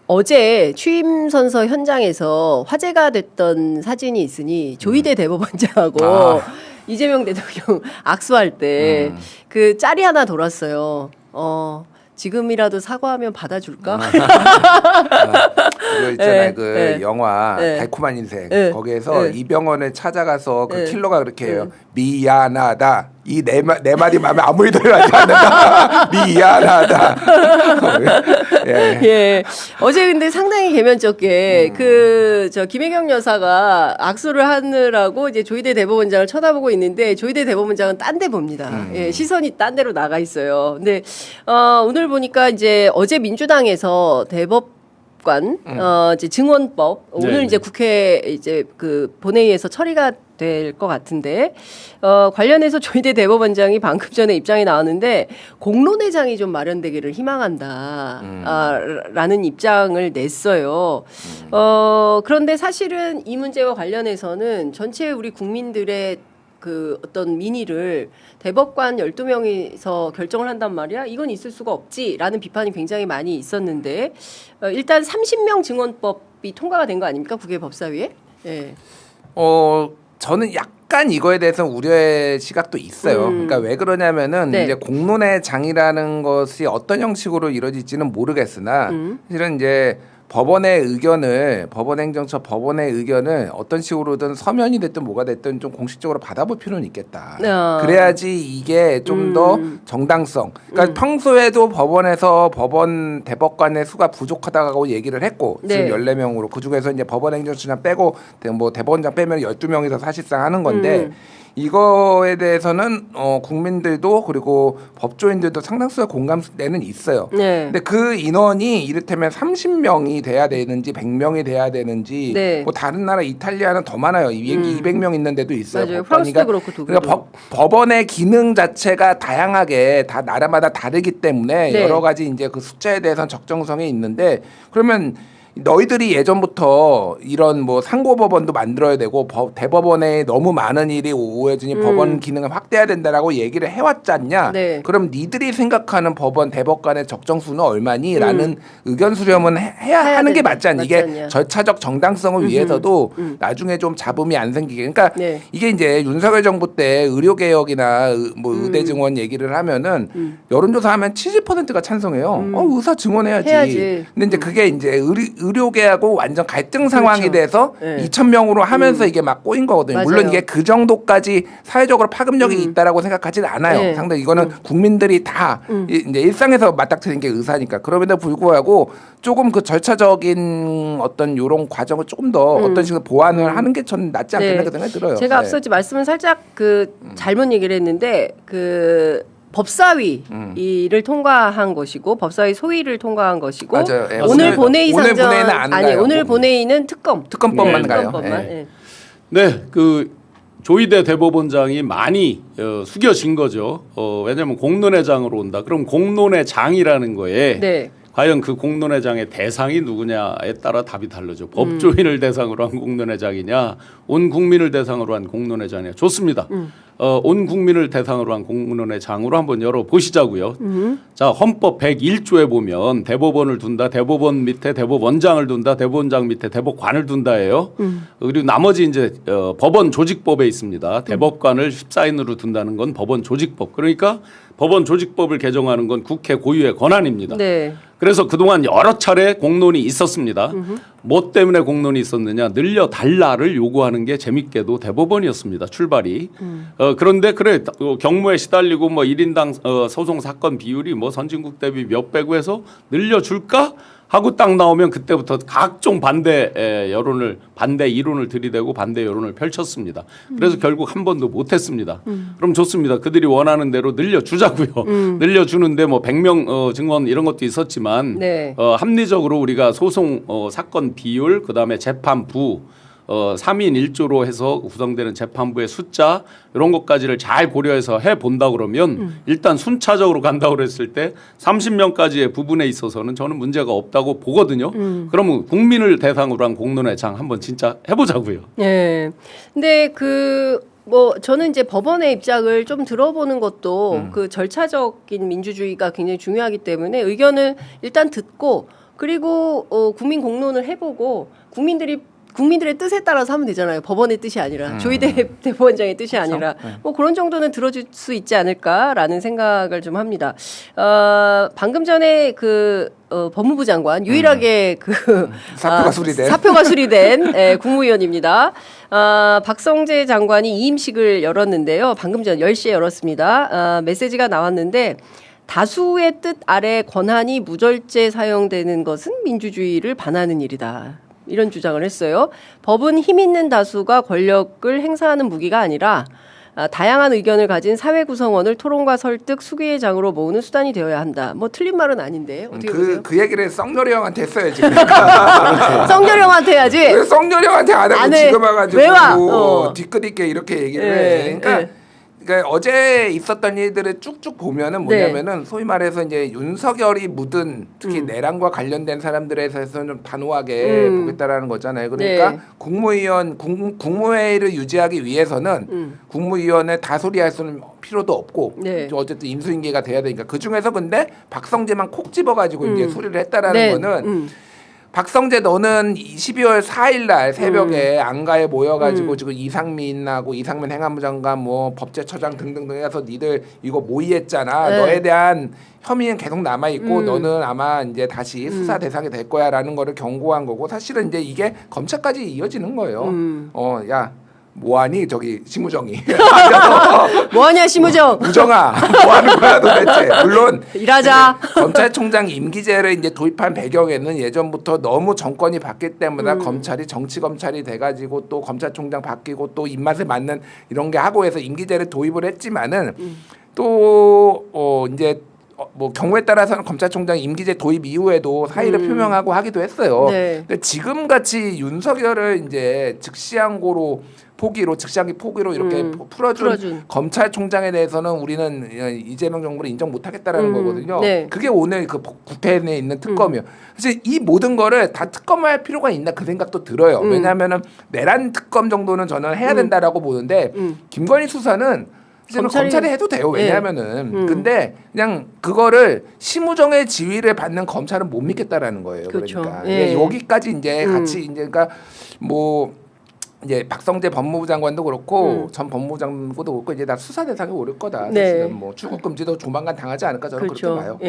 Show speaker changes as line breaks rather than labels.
어제 취임 선서 현장에서 화제가 됐던 사진이 있으니 조희대 대법원장하고 이재명 대통령 악수할 때 그 짤이 하나 돌았어요. 지금이라도 사과하면 받아줄까?
그거 있잖아요. 그 영화 달콤한 인생 거기에서 이병헌을 찾아가서 그 킬러가 그렇게 해요. 미안하다. 이 네 마디 마음에 아무리 들어가지 않는다. 미안하다.
예. 어제 근데 상당히 개면적게 저 김혜경 여사가 악수를 하느라고 이제 조희대 대법원장을 쳐다보고 있는데 조희대 대법원장은 딴 데 봅니다. 예, 시선이 딴 데로 나가 있어요. 근데 오늘 보니까 이제 어제 민주당에서 대법관 이제 증언법 오늘 이제 국회 이제 그 본회의에서 처리가 될 것 같은데 관련해서 조희대 대법원장이 방금 전에 입장이 나왔는데 공론회장이 좀 마련되기를 희망한다 라는 입장을 냈어요. 그런데 사실은 이 문제와 관련해서는 전체 우리 국민들의 그 어떤 민의를 대법관 12명이서 결정을 한단 말이야. 이건 있을 수가 없지라는 비판이 굉장히 많이 있었는데 일단 30명 증언법이 통과가 된 거 아닙니까? 국회 법사위에? 예.
저는 약간 이거에 대해서 우려의 시각도 있어요. 그러니까 왜 그러냐면은 이제 공론의 장이라는 것이 어떤 형식으로 이루어질지는 모르겠으나 사실은 이제 법원의 행정처 법원의 의견을 어떤 식으로든 서면이 됐든 뭐가 됐든 좀 공식적으로 받아볼 필요는 있겠다. 그래야지 이게 좀 더 정당성. 그러니까 평소에도 법원에서 법원 대법관의 수가 부족하다고 얘기를 했고 지금 14명으로 그중에서 이제 법원 행정처장 빼고 뭐 대법원장 빼면 12명이서 사실상 하는 건데 이거에 대해서는 국민들도 그리고 법조인들도 상당수의 공감대는 있어요. 근데 그 인원이 이를테면 30명이 돼야 되는지 100명이 돼야 되는지 뭐 다른 나라 이탈리아는 더 많아요. 200명 있는 데도 있어요.
맞아요. 프랑스도 그렇고 독일도.
그러니까 법원의 기능 자체가 다양하게 다 나라마다 다르기 때문에 여러 가지 이제 그 숫자에 대해서는 적정성이 있는데 그러면 너희들이 예전부터 이런 뭐 상고법원도 만들어야 되고 대법원에 너무 많은 일이 오해지니 법원 기능을 확대해야 된다라고 얘기를 해왔잖냐. 그럼 니들이 생각하는 법원 대법관의 적정수는 얼마니? 라는 의견 수렴은 해야 하는 게 맞지 않니? 이게 절차적 정당성을 위해서도 나중에 좀 잡음이 안 생기게. 그러니까 이게 이제 윤석열 정부 때 의료개혁이나 뭐 의대 증원 얘기를 하면은 여론조사하면 70%가 찬성해요. 의사 증원해야지.
해야지.
근데 이제 그게 이제 의료계하고 완전 갈등 상황이 돼서 2,000명으로 하면서 이게 막 꼬인 거거든요.
맞아요.
물론 이게 그 정도까지 사회적으로 파급력이 있다라고 생각하지는 않아요. 상당히 이거는 국민들이 다 이제 일상에서 맞닥뜨리는 게 의사니까. 그럼에도 불구하고 조금 그 절차적인 어떤 요런 과정을 조금 더 어떤 식으로 보완을 하는 게 저는 낫지 않겠나 그 생각이 들어요.
제가 앞서 말씀을 살짝 잘못 얘기를 했는데 법사위를 통과한 것이고 법사위 소위를 통과한 것이고
맞아요.
오늘 본회의
오늘
상정
본회의는 안 가요.
오늘 본회의는
특검법만 가요.
그 조희대 대법원장이 많이 숙여진 거죠. 왜냐하면 공론회장으로 온다. 그럼 공론회장이라는 거에 과연 그 공론회장의 대상이 누구냐에 따라 답이 다르죠. 법조인을 대상으로 한 공론회장이냐, 온 국민을 대상으로 한 공론회장이냐. 좋습니다. 온 국민을 대상으로 한 공론회장으로 한번 열어보시자고요. 자, 헌법 101조에 보면 대법원을 둔다, 대법원 밑에 대법원장을 둔다, 대법원장 밑에 대법관을 둔다예요. 그리고 나머지 이제 법원 조직법에 있습니다. 대법관을 14인으로 둔다는 건 법원 조직법. 그러니까 법원 조직법을 개정하는 건 국회 고유의 권한입니다. 그래서 그동안 여러 차례 공론이 있었습니다. 뭐 때문에 공론이 있었느냐, 늘려달라를 요구하는 게 재밌게도 대법원이었습니다. 출발이. 그런데 그래 경무에 시달리고 뭐 1인당 소송 사건 비율이 뭐 선진국 대비 몇 배고 해서 늘려줄까? 하고 딱 나오면 그때부터 각종 반대 이론을 들이대고 반대 여론을 펼쳤습니다. 그래서 결국 한 번도 못했습니다. 그럼 좋습니다. 그들이 원하는 대로 늘려주자고요. 늘려주는데 뭐 100명 증언 이런 것도 있었지만 합리적으로 우리가 소송 사건 비율 그다음에 재판부 3인 1조로 해서 구성되는 재판부의 숫자 이런 것까지를 잘 고려해서 해본다 그러면 일단 순차적으로 간다고 그랬을 때 30명까지의 부분에 있어서는 저는 문제가 없다고 보거든요. 그러면 국민을 대상으로 한 공론회장 한번 진짜 해보자고요.
네. 근데 저는 이제 법원의 입장을 좀 들어보는 것도 그 절차적인 민주주의가 굉장히 중요하기 때문에 의견을 일단 듣고 그리고 국민 공론을 해보고 국민들의 뜻에 따라서 하면 되잖아요. 법원의 뜻이 아니라 조희대 대법원장의 뜻이 아니라 뭐 그런 정도는 들어줄 수 있지 않을까라는 생각을 좀 합니다. 방금 전에 법무부 장관 유일하게 사표가 수리된 국무위원입니다. 박성재 장관이 이임식을 열었는데요. 방금 전 10시에 열었습니다. 메시지가 나왔는데 다수의 뜻 아래 권한이 무절제 사용되는 것은 민주주의를 반하는 일이다. 이런 주장을 했어요. 법은 힘 있는 다수가 권력을 행사하는 무기가 아니라 다양한 의견을 가진 사회 구성원을 토론과 설득, 수기의 장으로 모으는 수단이 되어야 한다. 뭐 틀린 말은 아닌데 어떻게 보세요?
그 얘기를 성렬이 형한테 했어야지.
성렬이 형한테 해야지.
왜 성렬이 형한테 안 하고 지금 와가지고
왜 와?
뒤끝있게 이렇게 얘기를 해. 그러니까 어제 있었던 일들을 쭉쭉 보면은 뭐냐면은 소위 말해서 이제 윤석열이 묻은 특히 내란과 관련된 사람들에서는 좀 단호하게 보겠다라는 거잖아요. 그러니까 국무회의를 유지하기 위해서는 국무위원회 다소리할 수는 필요도 없고 어쨌든 인수인계가 돼야 되니까 그 중에서 근데 박성재만 콕 집어가지고 이제 소리를 했다라는 거는. 박성재 너는 12월 4일 날 새벽에 안가에 모여가지고 지금 이상민 행안부 장관 뭐 법제처장 등등등 해서 니들 이거 모의했잖아. 너에 대한 혐의는 계속 남아있고 너는 아마 이제 다시 수사 대상이 될 거야라는 거를 경고한 거고 사실은 이제 이게 검찰까지 이어지는 거예요. 야. 뭐하니 저기 심우정이
뭐하냐 심우정
우정아 뭐하는 거야 도대체. 물론
일하자.
검찰총장 임기제를 이제 도입한 배경에는 예전부터 너무 정권이 바뀌기 때문에 검찰이 정치 검찰이 돼가지고 또 검찰총장 바뀌고 또 입맛에 맞는 이런 게 하고 해서 임기제를 도입을 했지만은 또 이제 뭐 경우에 따라서는 검찰총장 임기제 도입 이후에도 사의를 표명하고 하기도 했어요. 근데 지금 같이 윤석열을 이제 즉시항고로 포기로 이렇게 풀어준 검찰총장에 대해서는 우리는 이재명 정부를 인정 못하겠다라는 거거든요. 그게 오늘 그 국회 내에 있는 특검이에요. 사실 이 모든 거를 다 특검할 필요가 있나 그 생각도 들어요. 왜냐하면은 내란 특검 정도는 저는 해야 된다라고 보는데 김건희 수사는 검찰이 해도 돼요. 왜냐하면은 근데 그냥 그거를 심우정의 지휘를 받는 검찰은 못 믿겠다라는 거예요.
그렇죠.
그러니까 여기까지 이제 같이 이제 그러니까 뭐 이제 박성재 법무부 장관도 그렇고 전 법무부 장관도 그렇고 이제 다 수사 대상에 오를 거다. 사실은 뭐 출국 금지도 조만간 당하지 않을까 저는 그렇게 봐요.